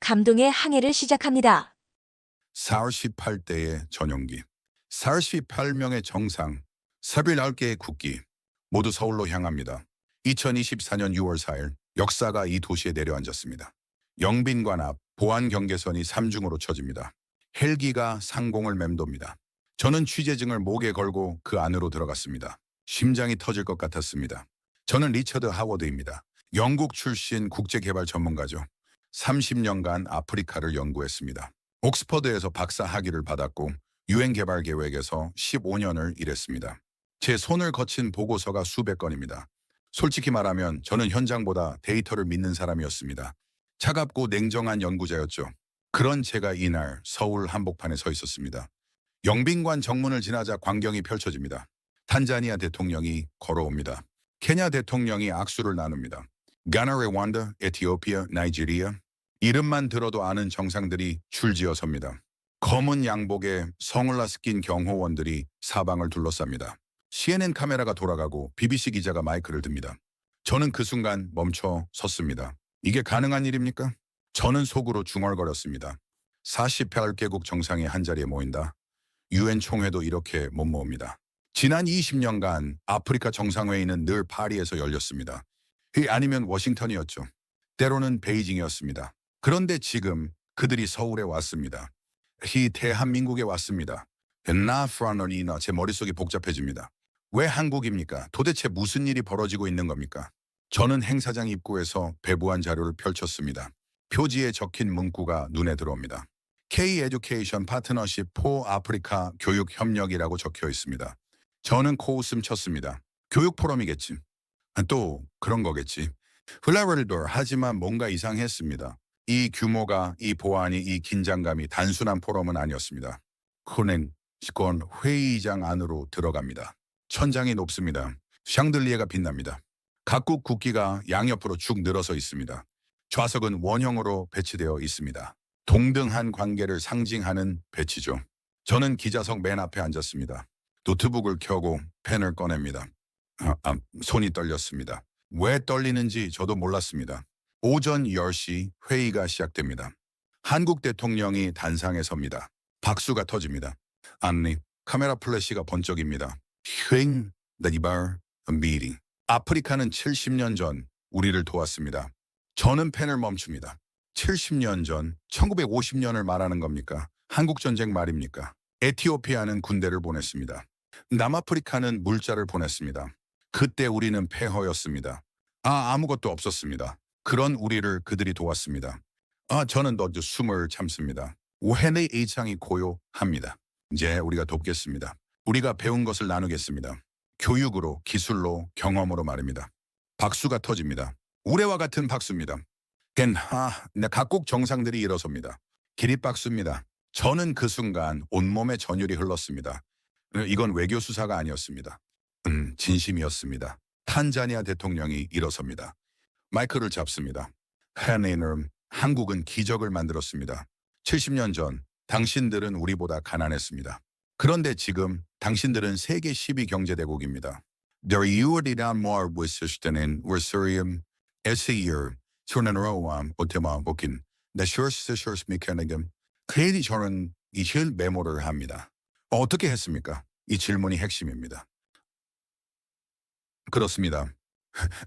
감동의 항해를 시작합니다. 4월 18대의 전용기, 4월 18명의 정상, 39개의 국기, 모두 서울로 향합니다. 2024년 6월 4일 역사가 이 도시에 내려앉았습니다. 영빈관 앞 보안 경계선이 삼중으로 쳐집니다. 헬기가 상공을 맴돕니다. 저는 취재증을 목에 걸고 그 안으로 들어갔습니다. 심장이 터질 것 같았습니다. 저는 리처드 하워드입니다. 영국 출신 국제개발 전문가죠. 30년간 아프리카를 연구했습니다. 옥스퍼드에서 박사 학위를 받았고 유엔 개발 계획에서 15년을 일했습니다. 제 손을 거친 보고서가 수백 건입니다. 솔직히 말하면 저는 현장보다 데이터를 믿는 사람이었습니다. 차갑고 냉정한 연구자였죠. 그런 제가 이날 서울 한복판에 서 있었습니다. 영빈관 정문을 지나자 광경이 펼쳐집니다. 탄자니아 대통령이 걸어옵니다. 케냐 대통령이 악수를 나눕니다. 가나, 르완다, 에티오피아, 나이지리아, 이름만 들어도 아는 정상들이 줄지어 섭니다. 검은 양복에 성을라 낀 경호원들이 사방을 둘러쌉니다. CNN 카메라가 돌아가고 BBC 기자가 마이크를 듭니다. 저는 그 순간 멈춰 섰습니다. 이게 가능한 일입니까? 저는 속으로 중얼거렸습니다. 48개국 정상이 한자리에 모인다. 유엔 총회도 이렇게 못 모읍니다. 지난 20년간 아프리카 정상회의는 늘 파리에서 열렸습니다. 아니면 워싱턴이었죠. 때로는 베이징이었습니다. 그런데 지금 그들이 서울에 왔습니다. 대한민국에 왔습니다. 나프라노니나 제 머릿속이 복잡해집니다. 왜 한국입니까? 도대체 무슨 일이 벌어지고 있는 겁니까? 저는 행사장 입구에서 배부한 자료를 펼쳤습니다. 표지에 적힌 문구가 눈에 들어옵니다. K-Education Partnership for Africa 교육 협력이라고 적혀 있습니다. 저는 코웃음 쳤습니다. 교육 포럼이겠지. 또 그런 거겠지. 플라워를돌 하지만 뭔가 이상했습니다. 이 규모가, 이 보안이, 이 긴장감이 단순한 포럼은 아니었습니다. 그는 시건 회의장 안으로 들어갑니다. 천장이 높습니다. 샹들리에가 빛납니다. 각국 국기가 양옆으로 축 늘어서 있습니다. 좌석은 원형으로 배치되어 있습니다. 동등한 관계를 상징하는 배치죠. 저는 기자석 맨 앞에 앉았습니다. 노트북을 켜고 펜을 꺼냅니다. 손이 떨렸습니다. 왜 떨리는지 저도 몰랐습니다. 오전 10시 회의가 시작됩니다. 한국 대통령이 단상에 섭니다. 박수가 터집니다. 안리 카메라 플래시가 번쩍입니다. 횡 나디발 미팅. 아프리카는 70년 전 우리를 도왔습니다. 저는 펜을 멈춥니다. 70년 전 1950년을 말하는 겁니까? 한국전쟁 말입니까? 에티오피아는 군대를 보냈습니다. 남아프리카는 물자를 보냈습니다. 그때 우리는 폐허였습니다. 아무것도 없었습니다. 그런 우리를 그들이 도왔습니다. 저는 너 숨을 참습니다. 오해의 일상이 고요합니다. 이제 우리가 돕겠습니다. 우리가 배운 것을 나누겠습니다. 교육으로, 기술로, 경험으로 말입니다. 박수가 터집니다. 우레와 같은 박수입니다. 각국 정상들이 일어섭니다. 기립박수입니다. 저는 그 순간 온몸에 전율이 흘렀습니다. 이건 외교 수사가 아니었습니다. 진심이었습니다. 탄자니아 대통령이 일어섭니다. 마이크를 잡습니다. 하네이너, 한국은 기적을 만들었습니다. 70년 전 당신들은 우리보다 가난했습니다. 그런데 지금 당신들은 세계 10위 경제대국입니다. 더이우리란 모아 위스스테는 월서리움 에세이어 소나로암 오테마 보킨 나셔스셔스 메커니즘 그래디 저는 이실 메모를 합니다. 어떻게 했습니까? 이 질문이 핵심입니다. 그렇습니다.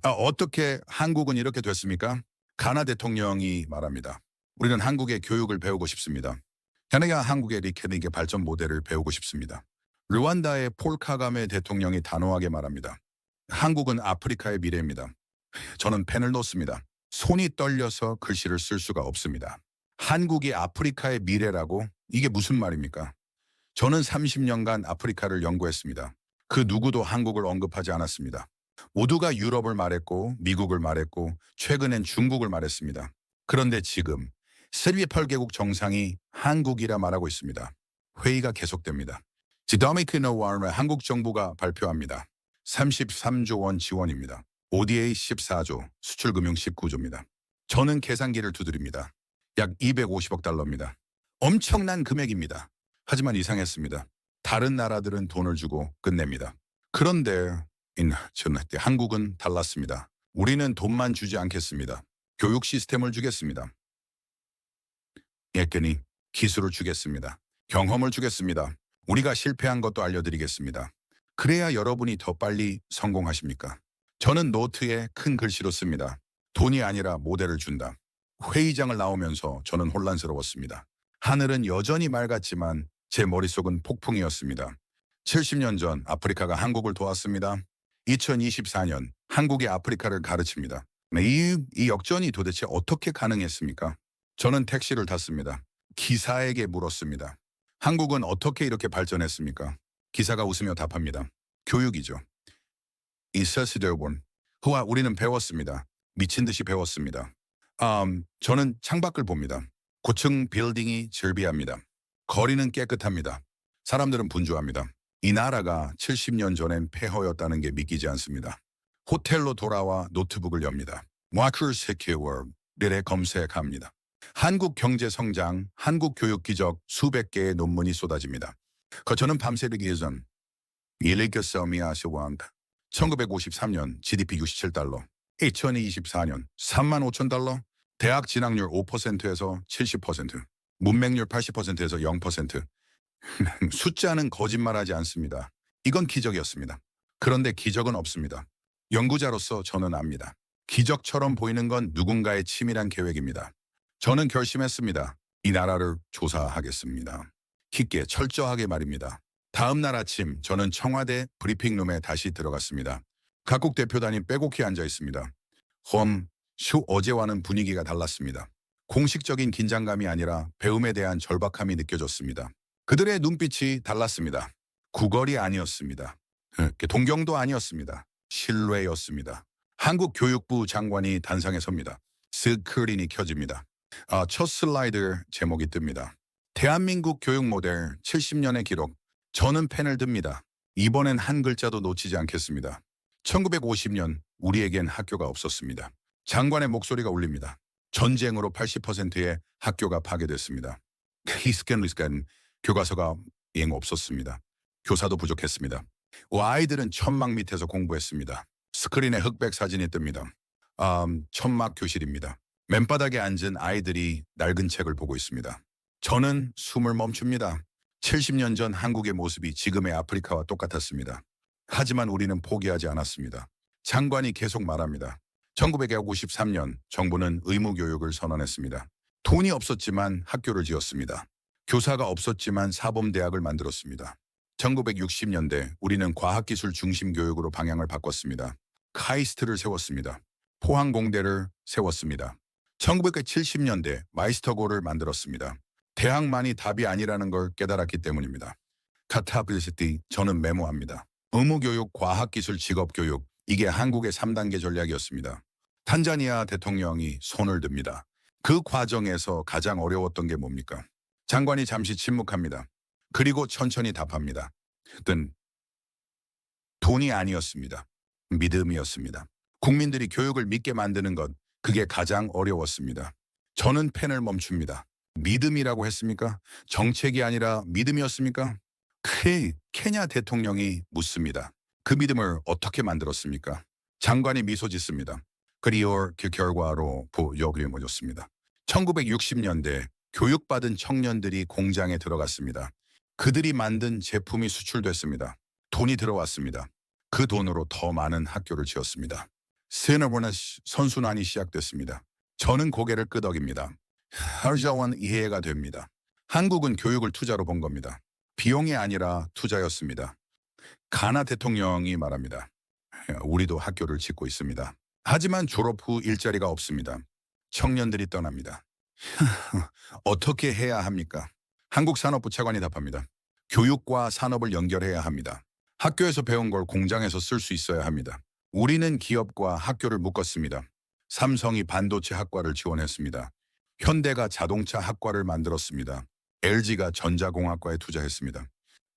어떻게 한국은 이렇게 됐습니까? 가나 대통령이 말합니다. 우리는 한국의 교육을 배우고 싶습니다. 캐나다 한국의 리케닉의 발전 모델을 배우고 싶습니다. 르완다의 폴 카가메 대통령이 단호하게 말합니다. 한국은 아프리카의 미래입니다. 저는 펜을 놓습니다. 손이 떨려서 글씨를 쓸 수가 없습니다. 한국이 아프리카의 미래라고? 이게 무슨 말입니까? 저는 30년간 아프리카를 연구했습니다. 그 누구도 한국을 언급하지 않았습니다. 모두가 유럽을 말했고 미국을 말했고 최근엔 중국을 말했습니다. 그런데 지금 38개국 정상이 한국이라 말하고 있습니다. 회의가 계속됩니다. 지더미크노와의 한국 정부가 발표합니다. 33조 원 지원입니다. ODA 14조, 수출금융 19조입니다. 저는 계산기를 두드립니다. 약 250억 달러입니다. 엄청난 금액입니다. 하지만 이상했습니다. 다른 나라들은 돈을 주고 끝냅니다. 그런데 한국은 달랐습니다. 우리는 돈만 주지 않겠습니다. 교육 시스템을 주겠습니다. 예끈이 기술을 주겠습니다. 경험을 주겠습니다. 우리가 실패한 것도 알려드리겠습니다. 그래야 여러분이 더 빨리 성공하십니까? 저는 노트에 큰 글씨로 씁니다. 돈이 아니라 모델을 준다. 회의장을 나오면서 저는 혼란스러웠습니다. 하늘은 여전히 맑았지만 제 머릿속은 폭풍이었습니다. 70년 전 아프리카가 한국을 도왔습니다. 2024년 한국이 아프리카를 가르칩니다. 이 역전이 도대체 어떻게 가능했습니까? 저는 택시를 탔습니다. 기사에게 물었습니다. 한국은 어떻게 이렇게 발전했습니까? 기사가 웃으며 답합니다. 교육이죠. 이세스데원. 그와 우리는 배웠습니다. 미친 듯이 배웠습니다. 저는 창밖을 봅니다. 고층 빌딩이 즐비합니다. 거리는 깨끗합니다. 사람들은 분주합니다. 이 나라가 70년 전엔 폐허였다는 게 믿기지 않습니다. 호텔로 돌아와 노트북을 엽니다. 마크 세큐어를 검색합니다. 한국 경제 성장, 한국 교육 기적 수백 개의 논문이 쏟아집니다. 저는 밤새기 예전 일리겨서미아시왕 1953년 GDP 67달러, 2024년 3만 5천 달러, 대학 진학률 5%에서 70%, 문맹률 80%에서 0%. 숫자는 거짓말하지 않습니다. 이건 기적이었습니다. 그런데 기적은 없습니다. 연구자로서 저는 압니다. 기적처럼 보이는 건 누군가의 치밀한 계획입니다. 저는 결심했습니다. 이 나라를 조사하겠습니다. 깊게 철저하게 말입니다. 다음 날 아침 저는 청와대 브리핑룸에 다시 들어갔습니다. 각국 대표단이 빼곡히 앉아 있습니다. 어제와는 분위기가 달랐습니다. 공식적인 긴장감이 아니라 배움에 대한 절박함이 느껴졌습니다. 그들의 눈빛이 달랐습니다. 구걸이 아니었습니다. 동경도 아니었습니다. 신뢰였습니다. 한국 교육부 장관이 단상에 섭니다. 스크린이 켜집니다. 첫 슬라이드 제목이 뜹니다. 대한민국 교육 모델 70년의 기록. 저는 펜을 듭니다. 이번엔 한 글자도 놓치지 않겠습니다. 1950년 우리에겐 학교가 없었습니다. 장관의 목소리가 울립니다. 전쟁으로 80%의 학교가 파괴됐습니다. 히스캔리스간 교과서가 없었습니다. 교사도 부족했습니다. 아이들은 천막 밑에서 공부했습니다. 스크린에 흑백 사진이 뜹니다. 천막 교실입니다. 맨바닥에 앉은 아이들이 낡은 책을 보고 있습니다. 저는 숨을 멈춥니다. 70년 전 한국의 모습이 지금의 아프리카와 똑같았습니다. 하지만 우리는 포기하지 않았습니다. 장관이 계속 말합니다. 1953년 정부는 의무교육을 선언했습니다. 돈이 없었지만 학교를 지었습니다. 교사가 없었지만 사범대학을 만들었습니다. 1960년대 우리는 과학기술 중심 교육으로 방향을 바꿨습니다. 카이스트를 세웠습니다. 포항공대를 세웠습니다. 1970년대 마이스터고를 만들었습니다. 대학만이 답이 아니라는 걸 깨달았기 때문입니다. 카타빌시티 저는 메모합니다. 의무교육, 과학기술, 직업교육 이게 한국의 3단계 전략이었습니다. 탄자니아 대통령이 손을 듭니다. 그 과정에서 가장 어려웠던 게 뭡니까? 장관이 잠시 침묵합니다. 그리고 천천히 답합니다. 돈이 아니었습니다. 믿음이었습니다. 국민들이 교육을 믿게 만드는 것, 그게 가장 어려웠습니다. 저는 펜을 멈춥니다. 믿음이라고 했습니까? 정책이 아니라 믿음이었습니까? 케냐 대통령이 묻습니다. 그 믿음을 어떻게 만들었습니까? 장관이 미소 짓습니다. 그리고 그 결과로 보여드렸습니다. 1960년대 교육받은 청년들이 공장에 들어갔습니다. 그들이 만든 제품이 수출됐습니다. 돈이 들어왔습니다. 그 돈으로 더 많은 학교를 지었습니다. 세너버나 선순환이 시작됐습니다. 저는 고개를 끄덕입니다. 하르자원 이해가 됩니다. 한국은 교육을 투자로 본 겁니다. 비용이 아니라 투자였습니다. 가나 대통령이 말합니다. 우리도 학교를 짓고 있습니다. 하지만 졸업 후 일자리가 없습니다. 청년들이 떠납니다. 어떻게 해야 합니까? 한국산업부 차관이 답합니다. 교육과 산업을 연결해야 합니다. 학교에서 배운 걸 공장에서 쓸 수 있어야 합니다. 우리는 기업과 학교를 묶었습니다. 삼성이 반도체 학과를 지원했습니다. 현대가 자동차 학과를 만들었습니다. LG가 전자공학과에 투자했습니다.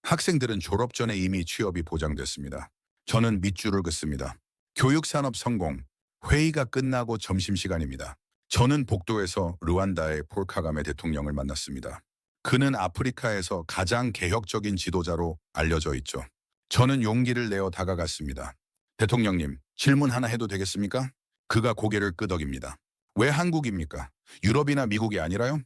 학생들은 졸업 전에 이미 취업이 보장됐습니다. 저는 밑줄을 긋습니다. 교육산업 성공. 회의가 끝나고 점심시간입니다. 저는 복도에서 르완다의 폴 카가메 대통령을 만났습니다. 그는 아프리카에서 가장 개혁적인 지도자로 알려져 있죠. 저는 용기를 내어 다가갔습니다. 대통령님, 질문 하나 해도 되겠습니까? 그가 고개를 끄덕입니다. 왜 한국입니까? 유럽이나 미국이 아니라요?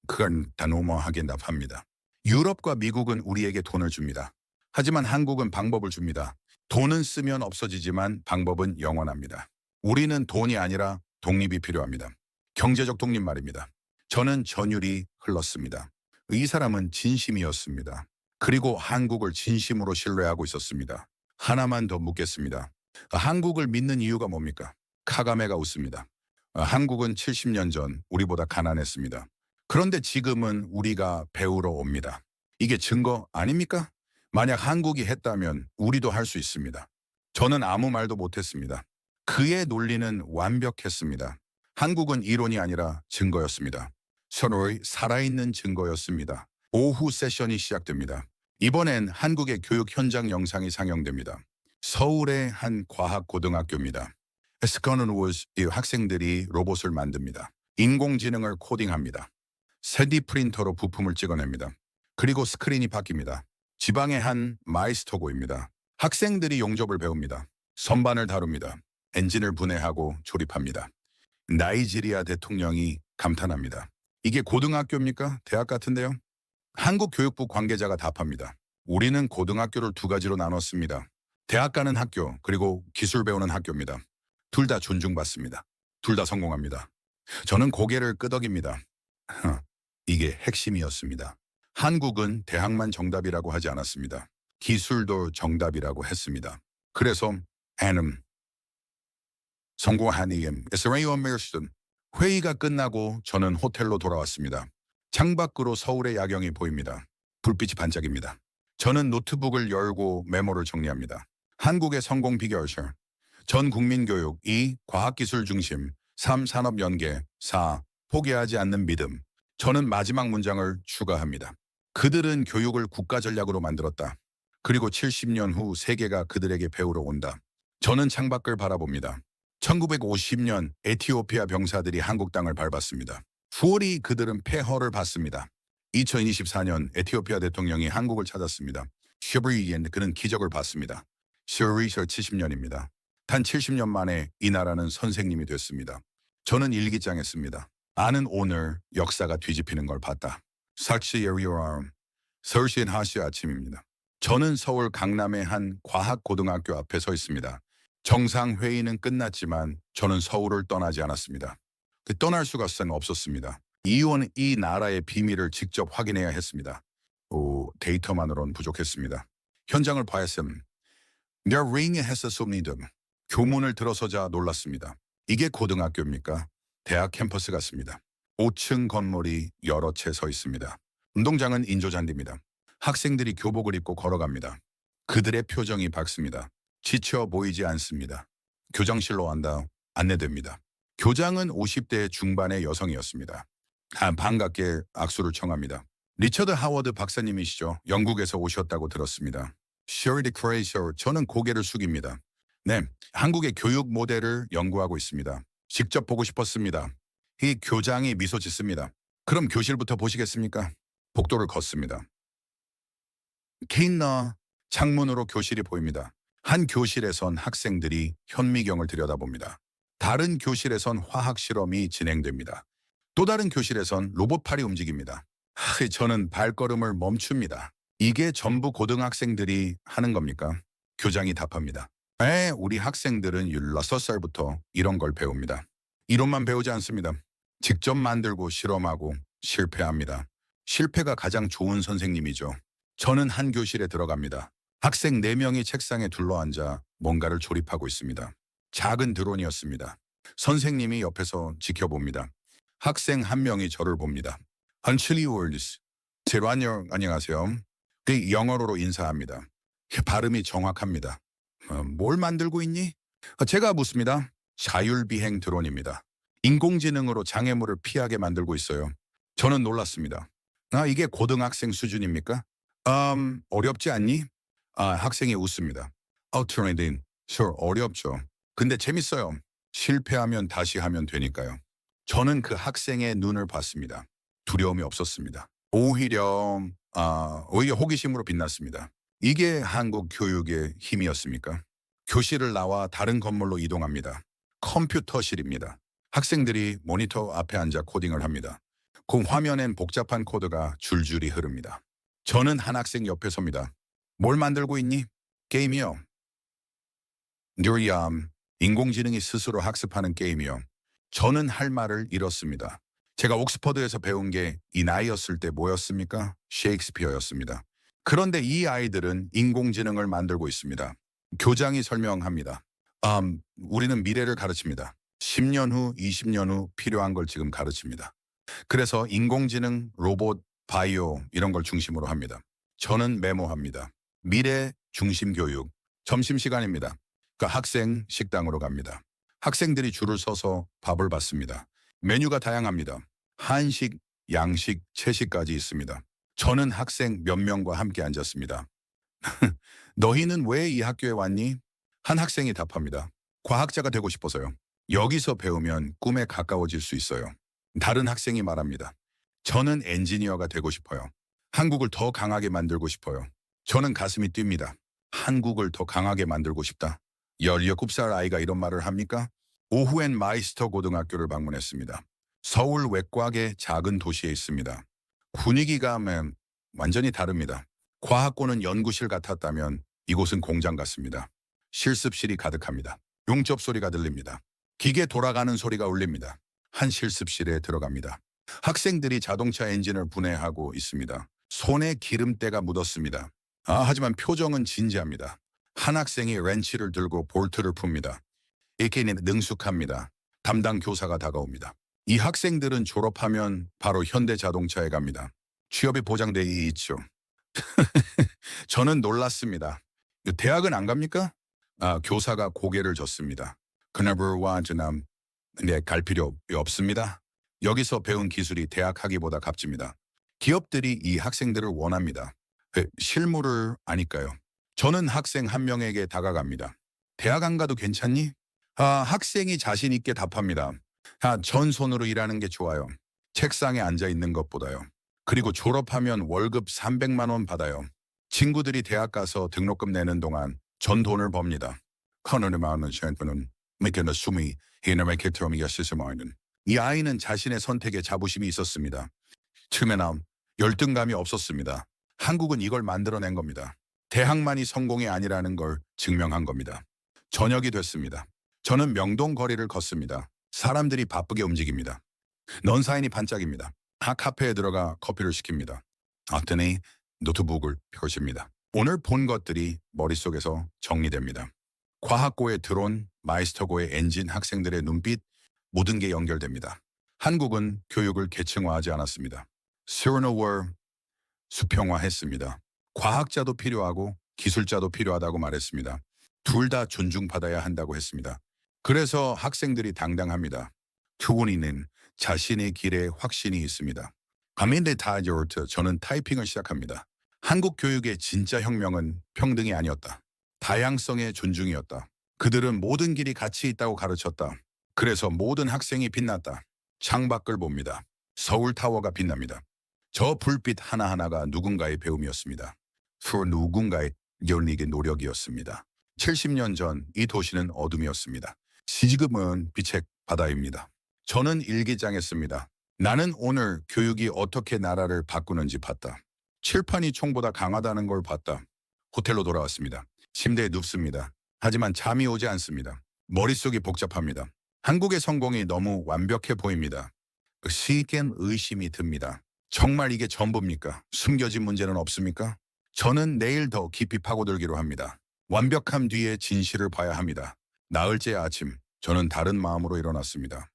그건 단호하게 답합니다. 유럽과 미국은 우리에게 돈을 줍니다. 하지만 한국은 방법을 줍니다. 돈은 쓰면 없어지지만 방법은 영원합니다. 우리는 돈이 아니라 독립이 필요합니다. 경제적 독립 말입니다. 저는 전율이 흘렀습니다. 이 사람은 진심이었습니다. 그리고 한국을 진심으로 신뢰하고 있었습니다. 하나만 더 묻겠습니다. 한국을 믿는 이유가 뭡니까? 카가메가 웃습니다. 한국은 70년 전 우리보다 가난했습니다. 그런데 지금은 우리가 배우러 옵니다. 이게 증거 아닙니까? 만약 한국이 했다면 우리도 할 수 있습니다. 저는 아무 말도 못했습니다. 그의 논리는 완벽했습니다. 한국은 이론이 아니라 증거였습니다. 서로의 살아있는 증거였습니다. 오후 세션이 시작됩니다. 이번엔 한국의 교육 현장 영상이 상영됩니다. 서울의 한 과학고등학교입니다. 스커는 워즈 이 학생들이 로봇을 만듭니다. 인공지능을 코딩합니다. 3D 프린터로 부품을 찍어냅니다. 그리고 스크린이 바뀝니다. 지방의 한 마이스터고입니다. 학생들이 용접을 배웁니다. 선반을 다룹니다. 엔진을 분해하고 조립합니다. 나이지리아 대통령이 감탄합니다. 이게 고등학교입니까? 대학 같은데요? 한국 교육부 관계자가 답합니다. 우리는 고등학교를 두 가지로 나눴습니다. 대학 가는 학교 그리고 기술 배우는 학교입니다. 둘 다 존중받습니다. 둘 다 성공합니다. 저는 고개를 끄덕입니다. 이게 핵심이었습니다. 한국은 대학만 정답이라고 하지 않았습니다. 기술도 정답이라고 했습니다. 그래서 성공한 회의가 끝나고 저는 호텔로 돌아왔습니다. 창밖으로 서울의 야경이 보입니다. 불빛이 반짝입니다. 저는 노트북을 열고 메모를 정리합니다. 한국의 성공 비결 전 국민교육 2. 과학기술 중심 3. 산업 연계 4. 포기하지 않는 믿음. 저는 마지막 문장을 추가합니다. 그들은 교육을 국가 전략으로 만들었다. 그리고 70년 후 세계가 그들에게 배우러 온다. 저는 창밖을 바라봅니다. 1950년 에티오피아 병사들이 한국 땅을 밟았습니다. 후월이 그들은 폐허를 받습니다. 2024년 에티오피아 대통령이 한국을 찾았습니다. 쉐브리엔 그는 기적을 받습니다. 셔리셔 70년입니다. 단 70년 만에 이 나라는 선생님이 됐습니다. 저는 일기장에 씁니다. 나는 오늘 역사가 뒤집히는 걸 봤다. 사치예리오람 3시 하시 아침입니다. 저는 서울 강남의 한 과학고등학교 앞에 서 있습니다. 정상회의는 끝났지만 저는 서울을 떠나지 않았습니다. 떠날 수가 없었습니다. 이유는 이 나라의 비밀을 직접 확인해야 했습니다. 데이터만으로는 부족했습니다. 현장을 봐야했음. Their ring 했었습니다. 교문을 들어서자 놀랐습니다. 이게 고등학교입니까? 대학 캠퍼스 같습니다. 5층 건물이 여러 채 서 있습니다. 운동장은 인조잔디입니다. 학생들이 교복을 입고 걸어갑니다. 그들의 표정이 밝습니다. 지쳐 보이지 않습니다. 교장실로 안내됩니다. 교장은 50대 중반의 여성이었습니다. 반갑게 악수를 청합니다. 리처드 하워드 박사님이시죠? 영국에서 오셨다고 들었습니다. 셔리디 크레이셔, 저는 고개를 숙입니다. 네, 한국의 교육 모델을 연구하고 있습니다. 직접 보고 싶었습니다. 이 교장이 미소 짓습니다. 그럼 교실부터 보시겠습니까? 복도를 걷습니다. 케인너 창문으로 교실이 보입니다. 한 교실에선 학생들이 현미경을 들여다봅니다. 다른 교실에선 화학 실험이 진행됩니다. 또 다른 교실에선 로봇팔이 움직입니다. 저는 발걸음을 멈춥니다. 이게 전부 고등학생들이 하는 겁니까? 교장이 답합니다. 우리 학생들은 16살부터 이런 걸 배웁니다. 이론만 배우지 않습니다. 직접 만들고 실험하고 실패합니다. 실패가 가장 좋은 선생님이죠. 저는 한 교실에 들어갑니다. 학생 4명이 책상에 둘러앉아 뭔가를 조립하고 있습니다. 작은 드론이었습니다. 선생님이 옆에서 지켜봅니다. 학생 한 명이 저를 봅니다. 헌칠리 월드스, 안녕하세요. 영어로 인사합니다. 발음이 정확합니다. 뭘 만들고 있니? 제가 묻습니다. 자율비행 드론입니다. 인공지능으로 장애물을 피하게 만들고 있어요. 저는 놀랐습니다. 이게 고등학생 수준입니까? 어렵지 않니? 학생이 웃습니다. 트레이딩, 어렵죠. 근데 재밌어요. 실패하면 다시 하면 되니까요. 저는 그 학생의 눈을 봤습니다. 두려움이 없었습니다. 오히려 호기심으로 빛났습니다. 이게 한국 교육의 힘이었습니까? 교실을 나와 다른 건물로 이동합니다. 컴퓨터실입니다. 학생들이 모니터 앞에 앉아 코딩을 합니다. 그 화면엔 복잡한 코드가 줄줄이 흐릅니다. 저는 한 학생 옆에 섭니다. 뭘 만들고 있니? 게임이요. 뉴리암, 인공지능이 스스로 학습하는 게임이요. 저는 할 말을 잃었습니다. 제가 옥스퍼드에서 배운 게 이 나이였을 때 뭐였습니까? 셰익스피어였습니다. 그런데 이 아이들은 인공지능을 만들고 있습니다. 교장이 설명합니다. 우리는 미래를 가르칩니다. 10년 후, 20년 후 필요한 걸 지금 가르칩니다. 그래서 인공지능, 로봇, 바이오 이런 걸 중심으로 합니다. 저는 메모합니다. 미래 중심 교육. 점심시간입니다. 그 학생 식당으로 갑니다. 학생들이 줄을 서서 밥을 받습니다. 메뉴가 다양합니다. 한식, 양식, 채식까지 있습니다. 저는 학생 몇 명과 함께 앉았습니다. 너희는 왜 이 학교에 왔니? 한 학생이 답합니다. 과학자가 되고 싶어서요. 여기서 배우면 꿈에 가까워질 수 있어요. 다른 학생이 말합니다. 저는 엔지니어가 되고 싶어요. 한국을 더 강하게 만들고 싶어요. 저는 가슴이 뜁니다. 한국을 더 강하게 만들고 싶다. 17살 아이가 이런 말을 합니까? 오후엔 마이스터 고등학교를 방문했습니다. 서울 외곽의 작은 도시에 있습니다. 분위기가 완전히 다릅니다. 과학고는 연구실 같았다면 이곳은 공장 같습니다. 실습실이 가득합니다. 용접 소리가 들립니다. 기계 돌아가는 소리가 울립니다. 한 실습실에 들어갑니다. 학생들이 자동차 엔진을 분해하고 있습니다. 손에 기름때가 묻었습니다. 하지만 표정은 진지합니다. 한 학생이 렌치를 들고 볼트를 풉니다. AK는 능숙합니다. 담당 교사가 다가옵니다. 이 학생들은 졸업하면 바로 현대자동차에 갑니다. 취업이 보장돼 있죠. 저는 놀랐습니다. 대학은 안 갑니까? 교사가 고개를 젓습니다. 그나버와 저남 갈 필요 없습니다. 여기서 배운 기술이 대학 학위보다 값집니다. 기업들이 이 학생들을 원합니다. 실무를 아니까요. 저는 학생 한 명에게 다가갑니다. 대학 안 가도 괜찮니? 학생이 자신 있게 답합니다. 전손으로 일하는 게 좋아요. 책상에 앉아 있는 것보다요. 그리고 졸업하면 월급 300만 원 받아요. 친구들이 대학 가서 등록금 내는 동안 전 돈을 법니다. 이 아이는 자신의 선택에 자부심이 있었습니다. 처음에는 열등감이 없었습니다. 한국은 이걸 만들어낸 겁니다. 대학만이 성공이 아니라는 걸 증명한 겁니다. 저녁이 됐습니다. 저는 명동 거리를 걷습니다. 사람들이 바쁘게 움직입니다. 넌사인이 반짝입니다. 카페에 들어가 커피를 시킵니다. 어떠니 노트북을 펴십니다. 오늘 본 것들이 머릿속에서 정리됩니다. 과학고의 드론, 마이스터고의 엔진, 학생들의 눈빛, 모든 게 연결됩니다. 한국은 교육을 계층화하지 않았습니다. 스르노월 수평화했습니다. 과학자도 필요하고 기술자도 필요하다고 말했습니다. 둘 다 존중받아야 한다고 했습니다. 그래서 학생들이 당당합니다. 교훈이는 자신의 길에 확신이 있습니다. 저는 타이핑을 시작합니다. 한국 교육의 진짜 혁명은 평등이 아니었다. 다양성의 존중이었다. 그들은 모든 길이 가치 있다고 가르쳤다. 그래서 모든 학생이 빛났다. 창밖을 봅니다. 서울타워가 빛납니다. 저 불빛 하나하나가 누군가의 배움이었습니다. 누군가의 연리의 노력이었습니다. 70년 전 이 도시는 어둠이었습니다. 지금은 빛의 바다입니다. 저는 일기장했습니다. 나는 오늘 교육이 어떻게 나라를 바꾸는지 봤다. 칠판이 총보다 강하다는 걸 봤다. 호텔로 돌아왔습니다. 침대에 눕습니다. 하지만 잠이 오지 않습니다. 머릿속이 복잡합니다. 한국의 성공이 너무 완벽해 보입니다. 시기엔 의심이 듭니다. 정말 이게 전부입니까? 숨겨진 문제는 없습니까? 저는 내일 더 깊이 파고들기로 합니다. 완벽함 뒤에 진실을 봐야 합니다. 나흘째 아침, 저는 다른 마음으로 일어났습니다.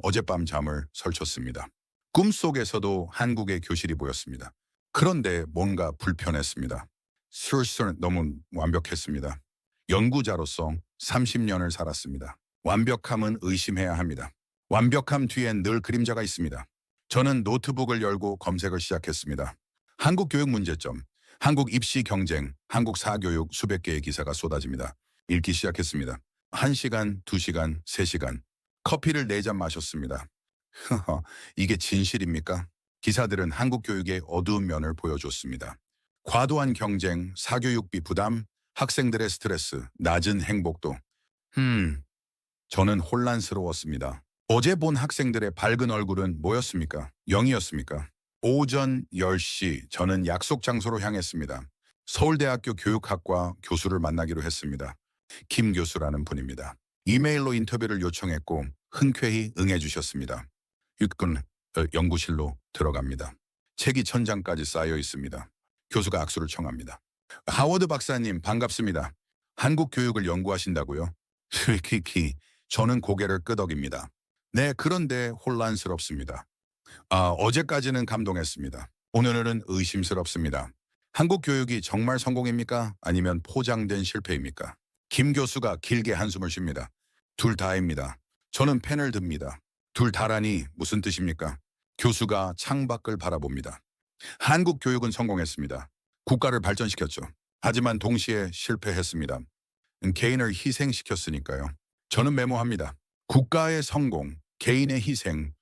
어젯밤 잠을 설쳤습니다. 꿈속에서도 한국의 교실이 보였습니다. 그런데 뭔가 불편했습니다. 술술 너무 완벽했습니다. 연구자로서 30년을 살았습니다. 완벽함은 의심해야 합니다. 완벽함 뒤엔 늘 그림자가 있습니다. 저는 노트북을 열고 검색을 시작했습니다. 한국 교육 문제점, 한국 입시 경쟁, 한국 사교육 수백 개의 기사가 쏟아집니다. 읽기 시작했습니다. 1시간, 2시간, 3시간. 커피를 4잔 마셨습니다. 이게 진실입니까? 기사들은 한국 교육의 어두운 면을 보여줬습니다. 과도한 경쟁, 사교육비 부담, 학생들의 스트레스, 낮은 행복도. 저는 혼란스러웠습니다. 어제 본 학생들의 밝은 얼굴은 뭐였습니까? 0이었습니까? 오전 10시 저는 약속 장소로 향했습니다. 서울대학교 교육학과 교수를 만나기로 했습니다. 김 교수라는 분입니다. 이메일로 인터뷰를 요청했고 흔쾌히 응해 주셨습니다. 육군 연구실로 들어갑니다. 책이 천장까지 쌓여 있습니다. 교수가 악수를 청합니다. 하워드 박사님 반갑습니다. 한국 교육을 연구하신다고요? 키키 저는 고개를 끄덕입니다. 네, 그런데 혼란스럽습니다. 어제까지는 감동했습니다. 오늘은 의심스럽습니다. 한국 교육이 정말 성공입니까? 아니면 포장된 실패입니까? 김 교수가 길게 한숨을 쉽니다. 둘 다입니다. 저는 펜을 듭니다. 둘 다라니 무슨 뜻입니까? 교수가 창밖을 바라봅니다. 한국 교육은 성공했습니다. 국가를 발전시켰죠. 하지만 동시에 실패했습니다. 개인을 희생시켰으니까요. 저는 메모합니다. 국가의 성공, 개인의 희생.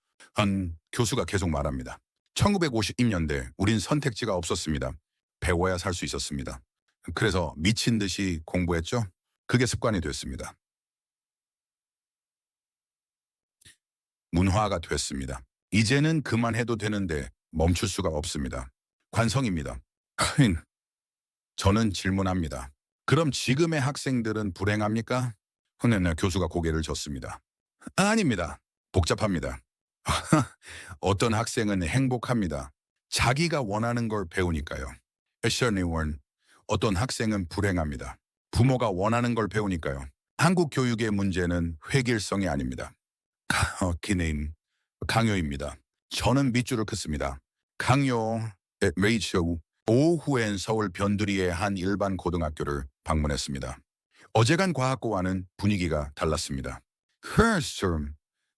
교수가 계속 말합니다. 1950년대 우린 선택지가 없었습니다. 배워야 살 수 있었습니다. 그래서 미친 듯이 공부했죠. 그게 습관이 됐습니다. 문화가 됐습니다. 이제는 그만해도 되는데 멈출 수가 없습니다. 관성입니다. 저는 질문합니다. 그럼 지금의 학생들은 불행합니까? 교수가 고개를 젓습니다. 아닙니다. 복잡합니다. 어떤 학생은 행복합니다. 자기가 원하는 걸 배우니까요. 어떤 학생은 불행합니다. 부모가 원하는 걸 배우니까요. 한국 교육의 문제는 획일성이 아닙니다. 기네임, 강요입니다. 저는 밑줄을 긋습니다. 강요, 레이쇼, 오후엔 서울 변두리의 한 일반 고등학교를 방문했습니다. 어제 간 과학고와는 분위기가 달랐습니다.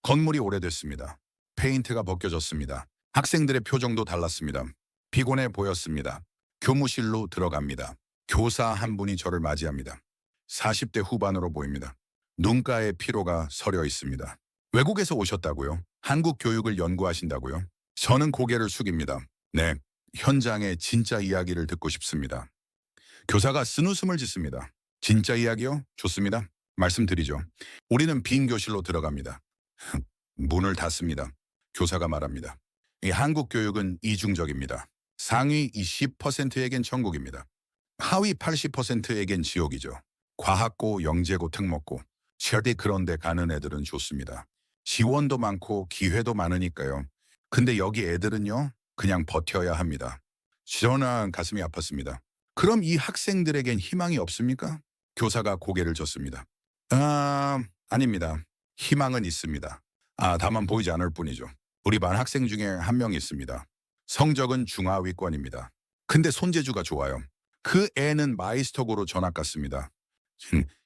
건물이 오래됐습니다. 페인트가 벗겨졌습니다. 학생들의 표정도 달랐습니다. 피곤해 보였습니다. 교무실로 들어갑니다. 교사 한 분이 저를 맞이합니다. 40대 후반으로 보입니다. 눈가에 피로가 서려 있습니다. 외국에서 오셨다고요? 한국 교육을 연구하신다고요? 저는 고개를 숙입니다. 네, 현장의 진짜 이야기를 듣고 싶습니다. 교사가 쓴웃음을 짓습니다. 진짜 이야기요? 좋습니다. 말씀드리죠. 우리는 빈 교실로 들어갑니다. 문을 닫습니다. 교사가 말합니다. 이 한국 교육은 이중적입니다. 상위 20%에겐 천국입니다. 하위 80%에겐 지옥이죠. 과학고, 영재고, 특목고. 절대 그런 데 가는 애들은 좋습니다. 지원도 많고 기회도 많으니까요. 근데 여기 애들은요, 그냥 버텨야 합니다. 저는 가슴이 아팠습니다. 그럼 이 학생들에겐 희망이 없습니까? 교사가 고개를 젓습니다. 아닙니다. 희망은 있습니다. 다만 보이지 않을 뿐이죠. 우리 반 학생 중에 한 명 있습니다. 성적은 중하위권입니다. 근데 손재주가 좋아요. 그 애는 마이스터고로 전학 갔습니다.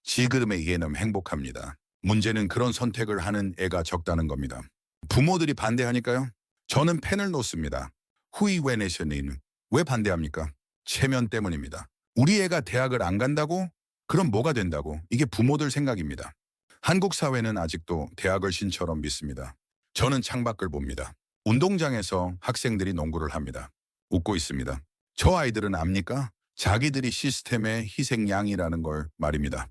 지금의 얘는 행복합니다. 문제는 그런 선택을 하는 애가 적다는 겁니다. 부모들이 반대하니까요. 저는 펜을 놓습니다. 후이웨네션인 왜 반대합니까? 체면 때문입니다. 우리 애가 대학을 안 간다고? 그럼 뭐가 된다고? 이게 부모들 생각입니다. 한국 사회는 아직도 대학을 신처럼 믿습니다. 저는 창밖을 봅니다. 운동장에서 학생들이 농구를 합니다. 웃고 있습니다. 저 아이들은 압니까? 자기들이 시스템의 희생양이라는 걸 말입니다.